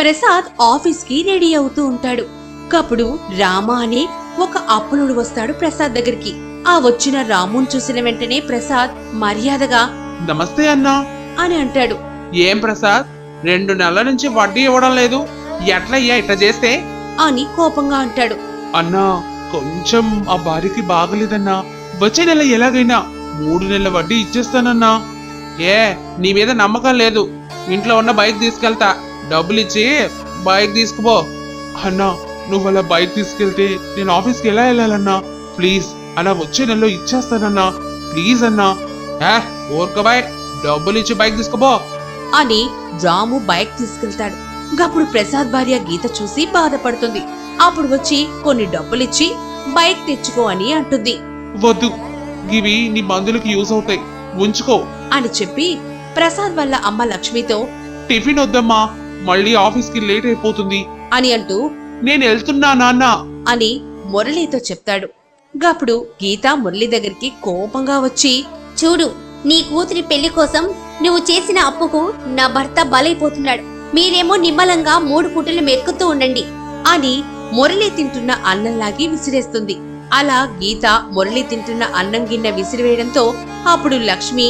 ప్రసాద్ ఆఫీస్కి రెడీ అవుతూ ఉంటాడు. అప్పుడు రామ అనే ఒక అప్పులుడు వస్తాడు ప్రసాద్ దగ్గరికి. ఆ వచ్చిన రాముని చూసిన వెంటనే ప్రసాద్ మర్యాదగా నమస్తే అన్నా అని అంటాడు. ఏం ప్రసాద్ 2 నెలల నుంచి వడ్డీ ఇవ్వడం లేదు, ఎట్లయ్యా ఇట్లా చేస్తే అని కోపంగా అంటాడు. అన్నా కొంచెం ఆ భార్యకి బాగలేదన్నా, వచ్చే నెల ఎలాగైనా 3 నెలల వడ్డీ ఇచ్చేస్తానన్నా. నీ మీద నమ్మకం లేదు, ఇంట్లో ఉన్న బైక్ తీసుకెళ్తా, డబ్బులిచ్చి బైక్ తీసుకుపో. అన్నా నువ్వు అలా బైక్ తీసుకెళ్తే నేను ఆఫీస్కి ఎలా వెళ్ళాలన్నా? ప్లీజ్ అలా వచ్చే నెలలో ఇచ్చేస్తానన్నా, ప్లీజ్ అన్నా. ఊరుకోబాయ్, డబ్బులిచ్చి బైక్ తీసుకుపో అని రాము బైక్ తీసుకెళ్తాడు. అప్పుడు ప్రసాద్ భార్య గీత చూసి బాధపడుతుంది. అప్పుడు వచ్చి కొన్ని డబ్బులిచ్చి బైక్ తెచ్చుకో అని అంటుంది. వద్దు, ఇవి నీ మందులకి యూజ్ అవుతాయి, ఉంచుకో అని చెప్పి ప్రసాద్ వాళ్ళ అమ్మ లక్ష్మితో టిఫిన్ వద్దమ్మా, మళ్ళీ ఆఫీస్కి లేట్ అయిపోతుంది అని అంటూ నేను వెళ్తున్నా నాన్న అని మురళితో చెప్తాడు. అప్పుడు గీత మురళి దగ్గరికి కోపంగా వచ్చి, చూడు, నీ కూతురి పెళ్లి కోసం నువ్వు చేసిన అప్పుకు నా భర్త బలైపోతున్నాడు. మీరేమో నిమ్మలంగా 3 పూటలు మెక్కుతూ ఉండండి అని మురళి తింటున్న అన్నంలాగి విసిరేస్తుంది. అలా గీత మురళి తింటున్న అన్నం గిన్నె విసిరివేయడంతో అప్పుడు లక్ష్మి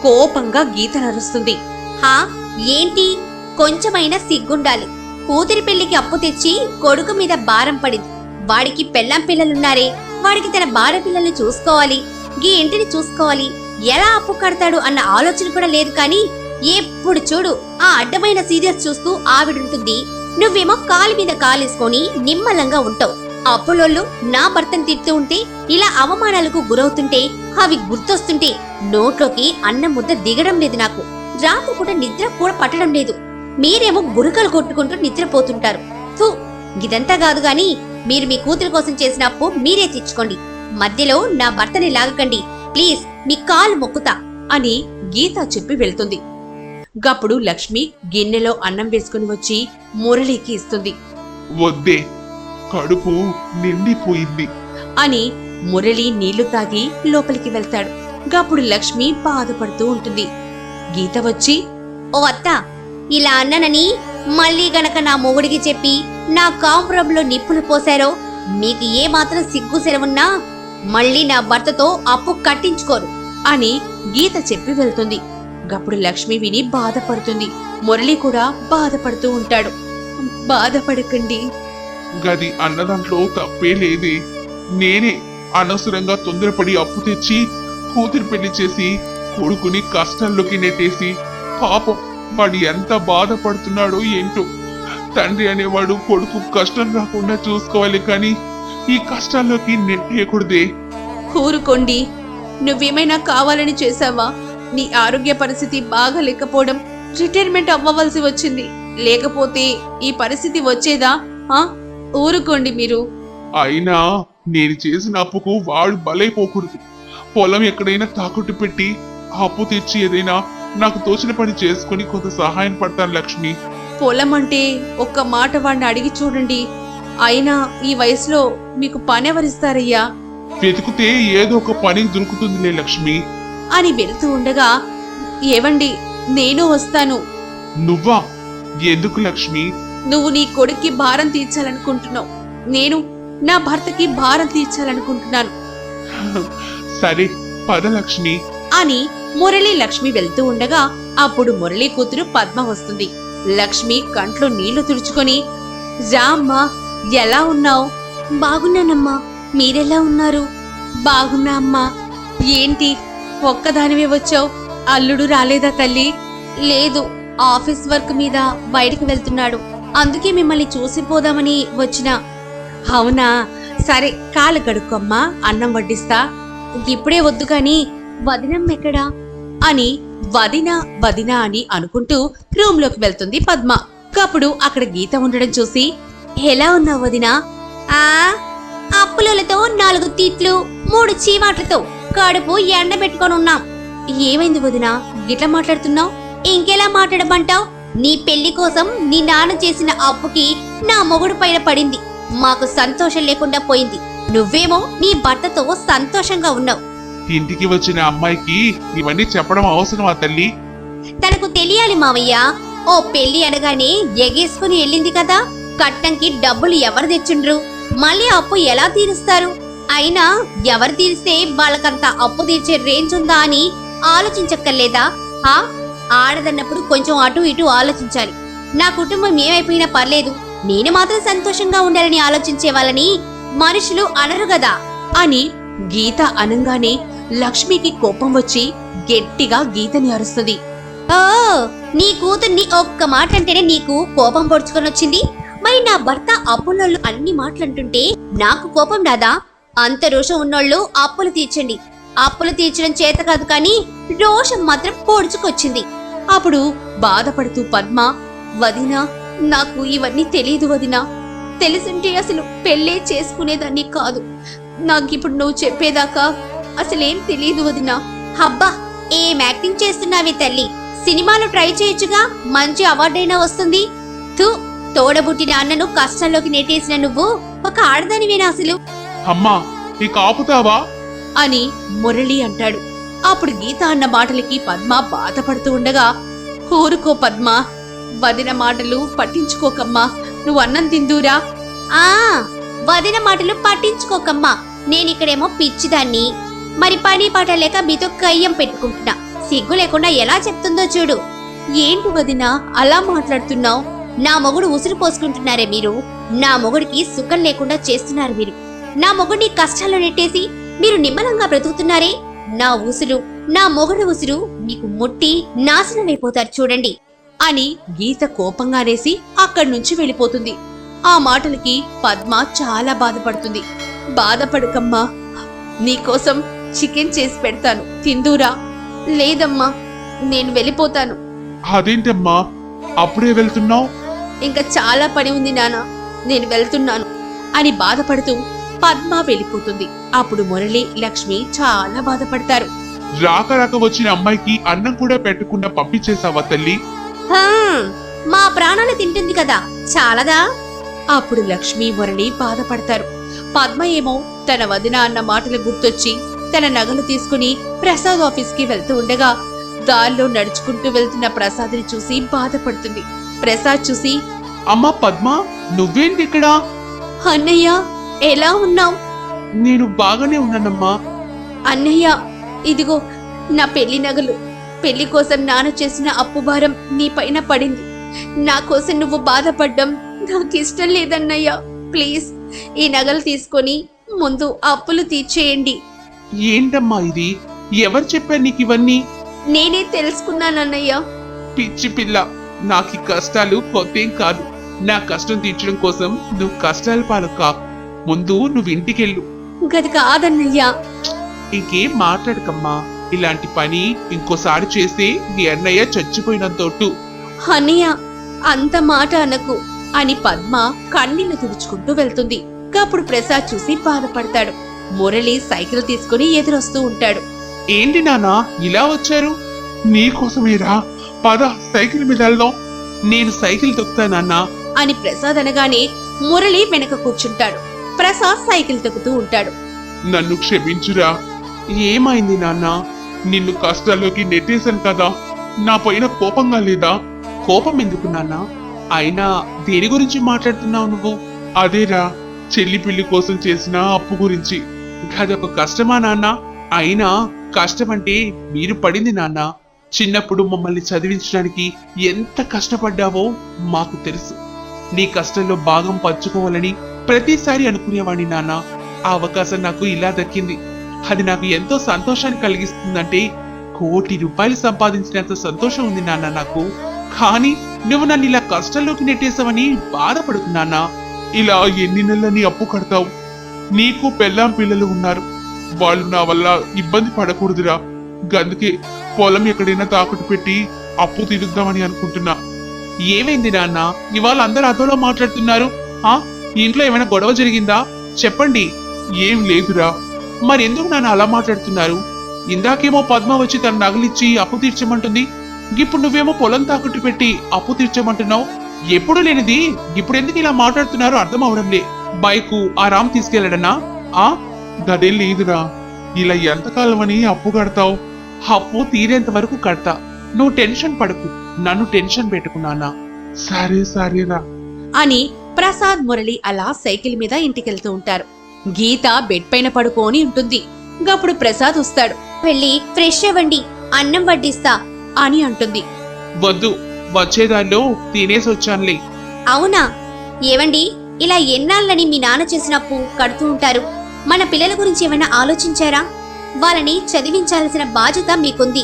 కోపంగా గీత నరుస్తుంది. హా, ఏంటి? కొంచెమైనా సిగ్గుండాలి. కూతురి పెళ్లికి అప్పు తెచ్చి కొడుకు మీద భారం పడింది. వాడికి పెళ్ళాం పిల్లలున్నారే, వాడికి తన భార్య పిల్లల్ని చూసుకోవాలి, గీ ఇంటిని చూసుకోవాలి, ఎలా అప్పు కడతాడు అన్న ఆలోచన కూడా లేదు. కానీ ఎప్పుడు చూడు ఆ అడ్డమైన సీరియల్స్ చూస్తూ ఆవిడుంటుంది. నువ్వేమో కాలి మీద కాలేసుకొని నిమ్మలంగా ఉంటావు. అప్పులోళ్ళు నా భర్తను తిడుతూ ఉంటే, ఇలా అవమానాలకు గురవుతుంటే, అవి గుర్తొస్తుంటే నోట్లోకి అన్నం ముద్ద దిగడం లేదు. నాకు రాత్రిపూట నిద్ర కూడా పట్టడం లేదు. మీరేమో గురకలు కొట్టుకుంటూ నిద్రపోతుంటారు. ఇదంతా కాదు గాని మీరు మీ కూతురు కోసం చేసిన అప్పు మీరే తెచ్చుకోండి. మధ్యలో నా భర్తని లాగకండి ప్లీజ్, మీ కాలు మొక్కుతా అని గీత చెప్పి వెళ్తుంది. గప్పుడు లక్ష్మి గిన్నెలో అన్నం వేసుకుని వచ్చి మురళికి ఇస్తుంది. వద్దే, కడుపు నిండిపోయింది అని మురళి నీళ్లు తాగి లోపలికి వెళ్తాడు. గప్పుడు లక్ష్మి బాధపడుతూ ఉంటుంది. గీత వచ్చి, ఓ అత్త, ఇలా అన్నానని మళ్ళీ గనక నా మొగుడికి చెప్పి నా కాంప్రబ్లో నిప్పులు పోసారో, మీకు ఏ మాత్రం సిగ్గు సెలవున్నా మళ్ళీ నా భర్తతో అప్పు కట్టించుకోరు అని గీత చెప్పి వెళ్తుంది. గప్పుడు లక్ష్మి విని బాధపడుతుంది. మురళి కూడా బాధపడుతూ ఉంటాడు. బాధపడకండి, గది అన్నదాంట్లో తప్పే లేదే. నేనే అనవసరంగా తొందరపడి అప్పు తెచ్చి కూతురు పెళ్లి చేసి కొడుకుని కష్టాల్లోకి నెట్టేసి, పాపం వాడు ఎంత బాధపడుతున్నాడో ఏంటో. తండ్రి అనేవాడు కొడుకు కష్టం రాకుండా చూసుకోవాలి, కానీ ఈ కష్టాల్లోకి నెట్టేయకూడదే. ఊరుకోండి, నువ్వేమైనా కావాలని చేశావా? నీ ఆరోగ్య పరిస్థితి బాగా లేకపోవడం రిటైర్మెంట్ అవ్వవలసి వచ్చింది, లేకపోతే ఈ పరిస్థితి వచ్చేదా? ఊరుకోండి మీరు. అయినా నేను చేసిన అప్పుకు వాడు బలైపోకూడదు. పొలం ఎక్కడైనా తాకట్టు పెట్టి అప్పు తెచ్చి ఏదైనా నాకు తోచిన పని చేసుకుని కొంత సహాయం పడతాను లక్ష్మి. పొలం అంటే ఒక్క మాట వాడిని అడిగి చూడండి. అయినా ఈ వయసులో మీకు పని ఎవరిస్తారయ్యా? వెతికితే ఏదో ఒక పని దొరుకుతుందిలే లక్ష్మి అని వెళ్తూ ఉండగా, ఏవండి నేను వస్తాను. నువ్వా? ఎందుకు లక్ష్మి? నువ్వు నీ కొడుక్కి భారం తీర్చాలనుకుంటున్నావు, నేను నా భర్తకి భారం తీర్చాలనుకుంటున్నాను. సరే పద లక్ష్మి అని మురళి లక్ష్మి వెళ్తూ ఉండగా అప్పుడు మురళి కూతురు పద్మ వస్తుంది. లక్ష్మి కంట్లో నీళ్లు తుడుచుకొని, రామ్మా, ఎలా ఉన్నావు? బాగున్నానమ్మా, మీరెలా ఉన్నారు? బాగున్నా అమ్మా. ఏంటి ఒక్కదానివే వచ్చావు? అల్లుడు రాలేదా తల్లి? లేదు, ఆఫీస్ వర్క్ మీద బయటకు వెళ్తున్నాడు, అందుకే మిమ్మల్ని చూసిపోదామని వచ్చినా. అవునా, సరే కాలు కడుక్కోమ్మా, అన్నం వడ్డిస్తా. ఇప్పుడే వద్దు కాని వదినమ్మ ఎక్కడా అని వదినా వదినా అని అనుకుంటూ రూమ్ లోకి వెళ్తుంది పద్మ. అప్పుడు అక్కడ గీత ఉండడం చూసి, ఎలా ఉన్నావు వదినా? అప్పులతో 4 తిట్లు 3 చీవాట్లతో కడుపు ఎండబెట్టుకొని ఉన్నాం. ఏమైంది వదినా, గిట్లా మాట్లాడుతున్నావు? ఇంకెలా మాట్లాడమంటావు? నీ పెళ్లి కోసం నీ నాన్న చేసిన అప్పుకి నా మొగుడు పైన పడింది, మాకు సంతోషం లేకుండా పోయింది. నువ్వేమో నీ భర్తతో సంతోషంగా ఉన్నావు. ఇంటికి వచ్చిన అమ్మాయికి ఇవన్నీ చెప్పడం అవసరమా తల్లి? తనకు తెలియాలి మావయ్య, ఓ పెళ్లి అనగానే ఎగేసుకుని వెళ్ళింది కదా, కట్నంకి డబ్బులు ఎవరు తెచ్చుండ్రు, మళ్ళీ అప్పు ఎలా తీరుస్తారు, అయినా ఎవరు తీరిస్తే వాళ్ళకంత అప్పు తీర్చే రేంజ్ ఉందా అని ఆలోచించక్కర్లేదా? ఆడదన్నప్పుడు కొంచెం అటు ఇటు ఆలోచించాలి. నా కుటుంబం ఏమైపోయినా పర్లేదు, నేను మాత్రం సంతోషంగా ఉండాలని ఆలోచించే వాళ్ళని మనుషులు అనరు గదా అని గీత అనంగానే లక్ష్మికి కోపం వచ్చి గట్టిగా గీతని అరుస్తుంది. ఓ, నీ కూతుర్ని ఒక్క మాట అంటేనే నీకు కోపం పొడుచుకొని వచ్చింది. మరి నా భర్త అప్పులోళ్ళు అన్ని మాటలంటుంటే నాకు కోపం రాదా? అంత రోషం ఉన్నోళ్ళు అప్పులు తీర్చండి. అప్పులు తీర్చడం చేత కాదు కానీ రోషం మాత్రం పొడుచుకొచ్చింది. అప్పుడు బాధపడుతూ పద్మ, వదినా, నాకు ఇవన్నీ తెలీదు వదినా. తెలిసింటే అసలు పెళ్ళే చేసుకునేదాన్ని కాదు. నాకిప్పుడు నువ్వు చెప్పేదాకా అసలేం తెలీదు వదినా. హబ్బా, ఏం యాక్టింగ్ చేస్తున్నావే తల్లి, సినిమాలో ట్రై చేయొచ్చుగా, మంచి అవార్డైనా వస్తుంది. తోడబుట్టిన అన్నను కష్టంలోకి నెట్టేసిన నువ్వు ఒక ఆడదానివేనా అసలు? అమ్మా, ఇక ఆపుతావా అని మురళి అంటాడు. అప్పుడు గీత అన్న మాటలకి పద్మ బాధపడుతూ ఉండగా, ఊరుకో పద్మ, వదిన మాటలు పట్టించుకోకమ్మా, నువ్వు అన్నం తిందూరా. వదిన మాటలు పట్టించుకోకమ్మా, నేనిక్కడేమో పిచ్చిదాన్ని, మరి పని పాట లేక మీతో కయ్యం పెట్టుకుంటున్నా. సిగ్గు లేకుండా ఎలా చెప్తుందో చూడు. ఏంటి వదినా అలా మాట్లాడుతున్నావు? నా మొగుడు ఉసురు పోసుకుంటున్నారే మీరు, నా మొగుడికి సుఖం లేకుండా చేస్తున్నారు మీరు, నా మొగుడిని కష్టాల్లో నెట్టేసి మీరు నిమ్మలంగా బ్రతుకుతున్నారే. నా మొగుడు ఉసురు మీకు ముట్టి నాశనమైపోతారు చూడండి అని గీత కోపంగా అనేసి అక్కడి నుంచి వెళ్ళిపోతుంది. ఆ మాటలకి పద్మ చాలా బాధపడుతుంది. బాధపడకమ్మా, నీకోసం చికెన్ చేసి పెడతాను, తిందూరా. లేదమ్మా, నేను వెళ్ళిపోతాను. అదేంటమ్మా అప్పుడే వెళ్తున్నావు? ఇంకా చాలా పని ఉంది నాన్న, నేను వెళ్తున్నాను అని బాధపడుతూ పద్మ వెళ్ళిపోతుంది. అప్పుడు మురళి, లక్ష్మి చాలా బాధపడతారు. రాక రాక వచ్చిన అమ్మాయికి అన్నం కూడా పెట్టకుండా పంపించేసావా తల్లి? మా ప్రాణాలు తింటుంది కదా, చాలదా? అప్పుడు లక్ష్మి, మురళి బాధపడతారు. పద్మ ఏమో తన వదిన అన్న మాటలు గుర్తొచ్చి తన నగలు తీసుకుని ప్రసాద్ ఆఫీస్కి వెళ్తూ ఉండగా దారిలో నడుచుకుంటూ వెళ్తున్న ప్రసాద్ని చూసి బాధపడుతుంది. ప్రసాద్ చూసి, అమ్మా పద్మ, నువ్వేంటి ఇక్కడ? అన్నయ్య ఎలా ఉన్నావు? నేను బాగానే ఉన్నానమ్మా. అన్నయ్య, ఇదిగో నా పెళ్లి నగలు. పెళ్లి కోసం నాన్న చేసిన అప్పు భారం నీ పైన పడింది. నా కోసం నువ్వు బాధపడ్డం నాకు ఇష్టం లేదన్నయ్య. ప్లీజ్ ఈ నగలు తీసుకొని ముందు అప్పులు తీర్చేయండి. ఏంటమ్మా ఇది? ఎవరు చెప్పారు నీకు ఇవన్నీ? నేనే తెలుసుకున్నానన్నయ్య. పిచ్చి పిల్ల, నాకు ఈ కష్టాలు కొత్తేం కాదు. నా కష్టం తీర్చడం కోసం నువ్వు కష్టాల పాలు కా. ముందు నువ్వు ఇంటికెళ్ళు. గది కాదన్నయ్యా. ఇంకేం మాట్లాడకమ్మా. ఇలాంటి పని ఇంకోసారి చేస్తే నీ అన్నయ్య చచ్చిపోయినంతోటు. అన్నయ్య, అంత మాట అనకు అని పద్మ కన్నీళ్లు తుడుచుకుంటూ వెళ్తుంది. అప్పుడు ప్రసాద్ చూసి బాధపడతాడు. మురళి సైకిల్ తీసుకుని ఎదురొస్తూ ఉంటాడు. ఏంటి నాన్నా ఇలా వచ్చారు? నీకోసమేరా, పద సైకిల్ మీద వెళ్దాం. నేను సైకిల్ తొక్కుతానన్నా అని ప్రసాద్ అనగానే మురళి వెనక కూర్చుంటాడు. ప్రసాద్ సైకిల్ తొక్కుతూ ఉంటాడు. నన్ను క్షమించురా. ఏమైంది నాన్న? నిన్ను కష్టాల్లోకి నెట్టేశాను కదా, నా పైన కోపంగా లేదా? కోపం ఎందుకు నాన్న? అయినా దేని గురించి మాట్లాడుతున్నావు నువ్వు? అదేరా, చెల్లి పిల్లి కోసం చేసిన అప్పు గురించి. అదొక కష్టమా నాన్న? అయినా కష్టమంటే మీరు పడింది నాన్న. చిన్నప్పుడు మమ్మల్ని చదివించడానికి ఎంత కష్టపడ్డావో మాకు తెలుసు. నీ కష్టంలో భాగం పంచుకోవాలని ప్రతిసారి అనుకునేవాడిని నాన్న. ఆ అవకాశం నాకు ఇలా దక్కింది. అది నాకు ఎంతో సంతోషాన్ని కలిగిస్తుందంటే కోటి రూపాయలు సంపాదించినంత సంతోషం ఉంది నాన్న నాకు. కానీ నువ్వు నన్ను ఇలా కష్టంలోకి నెట్టేసావని బాధపడుతున్నానా? ఇలా ఎన్ని నెలలని అప్పు కడతావు? నీకు పెళ్ళాం పిల్లలు ఉన్నారు, వాళ్ళు నా వల్ల ఇబ్బంది పడకూడదురా. గందుకే పొలం ఎక్కడైనా తాకట్టు పెట్టి అప్పు తీరుద్దామని అనుకుంటున్నా. ఏమైంది నాన్న, ఇవాళ అందరూ అదోలా మాట్లాడుతున్నారు? ఇంట్లో ఏమైనా గొడవ జరిగిందా? చెప్పండి. ఏం లేదురా. మరెందుకు నాన్న అలా మాట్లాడుతున్నారు? ఇందాకేమో పద్మ వచ్చి తన నగలిచ్చి అప్పు తీర్చమంటుంది, ఇప్పుడు నువ్వేమో పొలం తాకట్టు పెట్టి అప్పు తీర్చమంటున్నావు. ఎప్పుడు లేనిది ఇప్పుడు ఎందుకు ఇలా మాట్లాడుతున్నారో అర్థం అవడంలే. బైకు ఆ రామ్ తీసుకెళ్లాడనా? గదేం లేదురా. ఇలా ఎంతకాలం అని అప్పు కడతావు? అప్పు తీరేంత వరకు కడతా, నువ్వు టెన్షన్ పడకు. నన్ను టెన్షన్ పెట్టుకున్నానా. సరే సరేరా అని ప్రసాద్ మురళి అలా సైకిల్ మీద ఇంటికెళ్తూ ఉంటారు. గీత బెడ్ పైన పడుకొని ఉంటుంది. గప్పుడు ప్రసాద్ వస్తాడు. వెళ్ళి ఫ్రెష్ అవ్వండి, అన్నం వడ్డిస్తా అని అంటుంది. వద్దు, వచ్చేదారిలో తినేసి వచ్చానులే. అవునా? ఏవండి, ఇలా ఎన్నాళ్ళని మీ నాన్న చేసిన అప్పు కడుతూ ఉంటారు. మన పిల్లల గురించి ఏమైనా ఆలోచించారా? వాళ్ళని చదివించాల్సిన బాధ్యత మీకుంది.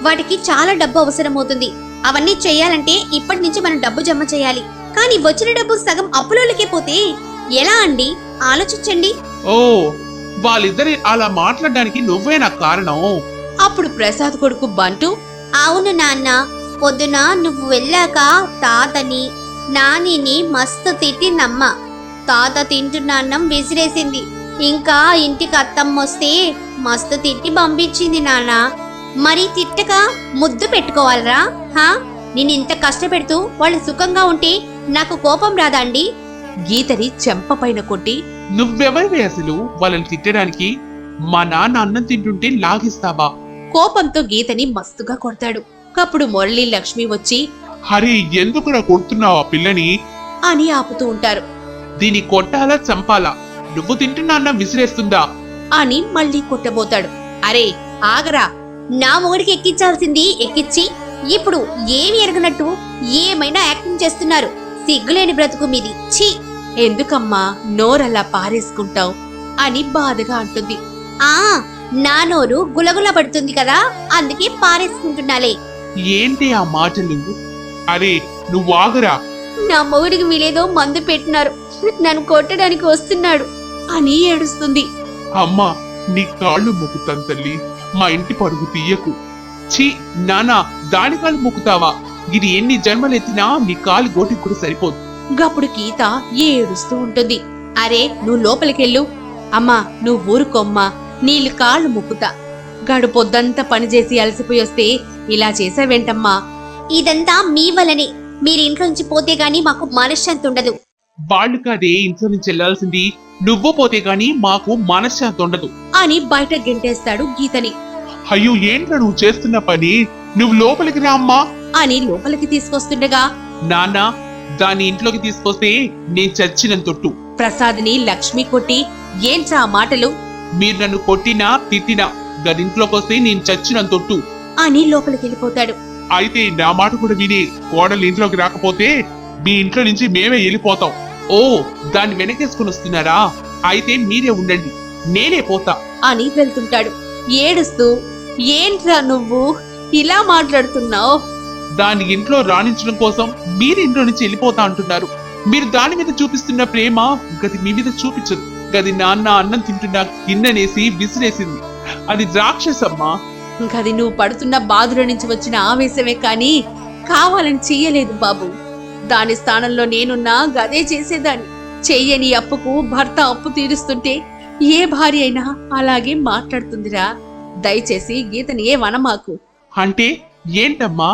వాటికి చాలా డబ్బు అవసరమవుతుంది. అవన్నీ చేయాలంటే ఇప్పటి నుంచి మనం డబ్బు జమ చేయాలి. కానీ వచ్చిన డబ్బు సగం అప్పులోళ్ళకే పోతే ఎలా అండి? ఆలోచించండి. ఓ, వాళ్ళిద్దరి అలా మాట్లాడడానికి నువ్వే నాకు కారణం. అప్పుడు ప్రసాద్ కొడుకు బంటు, అవును నాన్న, పొద్దున నువ్వు వెళ్ళాక తాతని నానిని మస్తు తిట్టిందమ్మ. తాత తింటున్న అన్నం విసిరేసింది. ఇంకా ఇంటికి అత్తమ్మ వస్తే మస్తు తిట్టి పంపించింది నాన్న. మరి తిట్టక ముద్దు పెట్టుకోవాలరా? హా, నేను ఇంత కష్టపెడుతూ వాళ్ళు సుఖంగా ఉంటే నాకు కోపం రాదా అండి? గీతని చెంప పైన కొట్టి, నువ్వెవరివి అసలు వాళ్ళని తిట్టడానికి? మా నాన్న అన్నం తింటుంటే లాగిస్తావా? కోపంతో గీతని మస్తుగా కొడతాడు. అప్పుడు మురళి లక్ష్మి వచ్చి హరి, ఎందుకురా కొడుతున్నావు ఆ పిల్లని? అని ఆపుతూ ఉంటారు. దీన్ని కొట్టాలా చంపాలా? నువ్వు తింటున్న అన్నం విసిరేస్తుందా? అని మళ్ళీ కొట్టబోతాడు. అరే ఆగరా! నా మొగుడికి ఎక్కించాల్సింది ఎక్కించి ఇప్పుడు ఏమి ఎరగనట్టు ఏమైనా యాక్టింగ్ చేస్తున్నారు. సిగ్గులేని బ్రతుకు మీది. ఛీ! ఎందుకమ్మా నోరలా పారేసుకుంటావు అని బాధగా అంటుంది. ఆ, నా నోరు గులగుల పడుతుంది కదా, అందుకే పారేసుకుంటున్నాలే. ఏంటి ఆ మాటలు? అరే నువ్వు ఆగరా! నా మొగుడికి వీలేదో మందు పెట్టినారు, నన్ను కొట్టడానికి వస్తున్నాడు అని ఏడుస్తుంది. అమ్మా, నీ కాళ్ళు మొక్కుతాను తల్లి, మా ఇంటి పరుగు తీయకు. ఛీ నానా, దాని కాళ్ళు మొక్కుతావా? ఇది ఎన్ని జన్మలెత్తినా నీ కాలు గోటికి కూడా సరిపోదు. గప్పుడు గీత ఏడుస్తూ ఉంటుంది. అరే నువ్వు లోపలికెళ్ళు. అమ్మా నువ్వు ఊరుకోమ్మా, నీళ్ళు కాళ్ళు ముక్కుతా. గడు పొద్దంతా పనిచేసి అలసిపోయి వస్తే ఇలా చేసావేంటమ్మా? ఇదంతా మీ వల్లనే. మీరు ఇంట్లో నుంచి పోతే గాని మాకు మనశ్శాంతి ఉండదు. వాళ్ళు కాదే ఇంట్లో నుంచి వెళ్లాల్సింది, నువ్వు పోతే గాని మాకు మనశ్శాంతి ఉండదు అని బయట గెంటేస్తాడు గీతని. అయ్యో, ఏంట్రా నువ్వు చేస్తున్న పని? నువ్వు లోపలికి రా అమ్మా అని లోపలికి తీసుకొస్తుండగా నాన్న, దాన్ని ఇంట్లోకి తీసుకొస్తే నేను చచ్చిన తొట్టు. ప్రసాద్ని లక్ష్మి కొట్టి, ఏంట్రా ఆ మాటలు? మీరు నన్ను కొట్టినా తిట్టినా గదింట్లోకి వస్తే నేను చచ్చిన తొట్టు. అని లోపలికి వెళ్ళిపోతాడు. అయితే నా మాట కూడా విని కోడలు ఇంట్లోకి రాకపోతే మీ ఇంట్లో నుంచి మేమే వెళ్ళిపోతాం. ఓ, దాన్ని వెనకేసుకుని వస్తున్నారా? అయితే మీరే ఉండండి, నేనే పోతా అని వెళ్తుంటాడు ఏడుస్తూ. ఏంట్రా నువ్వు ఇలా మాట్లాడుతున్నావు? దాన్ని ఇంట్లో రాణించడం కోసం మీరు ఇంట్లో నుంచి వెళ్ళిపోతా అంటున్నారు. మీరు దాని మీద చూపిస్తున్న ప్రేమ గది మీ మీద చూపించదు. గది నాన్న అన్నం తింటున్నా గిన్నెనేసి విసిరేసింది. అది రాక్షసమ్మా. గది నువ్వు పడుతున్న బాధల నుంచి వచ్చిన ఆవేశమే కాని కావాలని చెయ్యలేదు బాబు. దాని స్థానంలో నేనున్నా గదే చేసేదాన్ని. చెయ్యని అప్పుకు భర్త అప్పు తీరుస్తుంటే ఏ భార్య అయినా అలాగే మాట్లాడుతుందిరా. దయచేసి గీతని ఏమనమాకు. అంటే ఏంటమ్మా?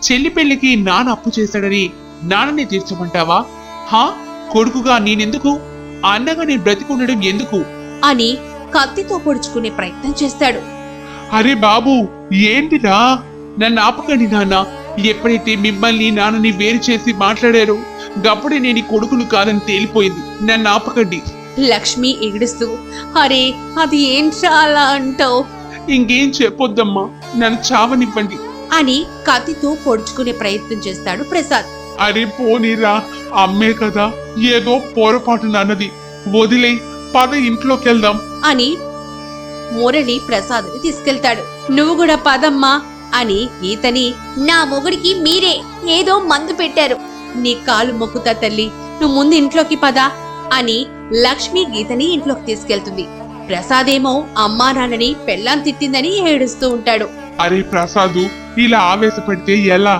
చెల్లి పెళ్లికి నాన్న అప్పు చేశాడని నాన్నని తీర్చమంటావా? హా, కొడుకుగా నేనెందుకు? అన్నగా నేను బ్రతికుండడం ఎందుకు? అని కత్తితో పొడుచుకునే ప్రయత్నం చేస్తాడు. అరే బాబు, ఏంటిరా? నన్ను ఆపకండి నాన్న. ఎప్పుడైతే మిమ్మల్ని నాన్నని వేరు చేసి మాట్లాడారో గప్పుడే నేను ఈ కొడుకును కాదని తేలిపోయింది. నన్ను ఆపకండి. లక్ష్మి ఎగిడుస్తూ, అరే అది ఏంట్రా అలా అంటావు? ఇంకేం చెప్పొద్దమ్మా, నన్ను చావనివ్వండి అని కత్తితో పొడుచుకునే ప్రయత్నం చేస్తాడు ప్రసాద్. అరే పోనీరా, అమ్మే కదా, ఏదో పొరపాటున అన్నది. వదిలే, పద ఇంట్లోకి వెళ్దాం అని మురళి ప్రసాద్ని తీసుకెళ్తాడు. నువ్వు కూడా పదమ్మా అని గీతని, నా మొగుడికి మీరే ఏదో మందు పెట్టారు. నీ కాలు మొక్కుతా తల్లి, నువ్వు ముందు ఇంట్లోకి పదా అని లక్ష్మి గీతని ఇంట్లోకి తీసుకెళ్తుంది. ప్రసాదేమో అమ్మా నాన్నని పెళ్ళాం తిట్టిందని ఏడుస్తూ ఉంటాడు. అరే ప్రసాదు, ఇలా ఆవేశపడితే ఎలా?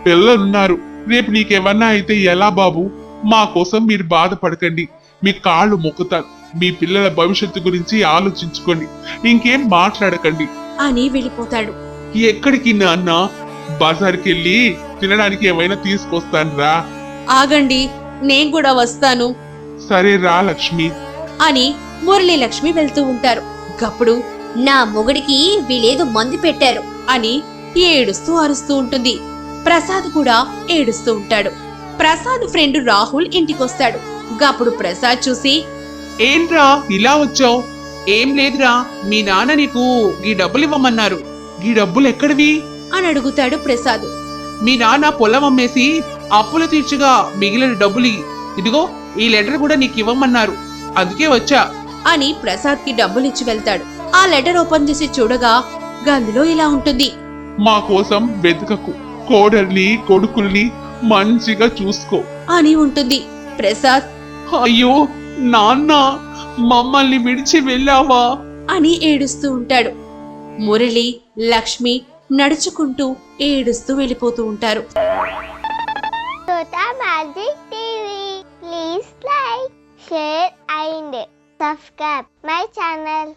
పిల్లలున్నారు, రేపు నీకేమన్నా అయితే ఎలా బాబు? మా కోసం మీరు బాధపడకండి, మీ కాళ్ళు మొక్కుతాను. మీ పిల్లల భవిష్యత్తు గురించి ఆలోచించుకోండి, ఇంకేం మాట్లాడకండి అని వెళ్ళిపోతాడు. ఎక్కడికి నాన్న? బజార్కి వెళ్ళి తినడానికి ఏమైనా తీసుకొస్తాను రా. ఆగండి, నేను కూడా వస్తాను సరే రా లక్ష్మి అని మురళి లక్ష్మి వెళ్తూ ఉంటారు. గప్పుడు నా మొగుడికి వీళ్ళేదో మందు పెట్టారు అని ఏడుస్తూ అరుస్తూ ఉంటుంది. ప్రసాద్ కూడా ఏడుస్తూ ఉంటాడు. ప్రసాద్ ఫ్రెండ్ రాహుల్ ఇంటికొస్తాడు. అప్పుడు ప్రసాద్ చూసి, ఏంట్రా ఇలా వచ్చావు? ఏం లేదురా, మీ నాన్న నీకు ఈ డబ్బులు ఇవ్వమన్నారు. ఈ డబ్బులు ఎక్కడివి అని అడుగుతాడు ప్రసాద్. మీ నాన్న పొలం అమ్మేసి అప్పులు తీర్చగా మిగిలిన డబ్బులు ఇదిగో ఈ లెటర్ కూడా నీకు ఇవ్వమన్నారు, అందుకే వచ్చా అని ప్రసాద్ కి డబ్బులిచ్చి వెళ్తాడు. ఆ లెటర్ ఓపెన్ చేసి చూడగా అందులో ఇలా ఉంటుంది. మా కోసం వెతకకు, కోడల్ని కొడుకుల్ని మంచిగా చూసుకో అని ఉంటుంది. ప్రసాద్ అయ్యో నాన్న, మమ్మల్ని విడిచి వెళ్ళావా అని ఏడుస్తూ ఉంటాడు. మురళి, లక్ష్మి నడుచుకుంటూ ఏడుస్తూ వెళ్ళిపోతూ ఉంటారు. Tota Magic TV. Please like, share and subscribe my channel.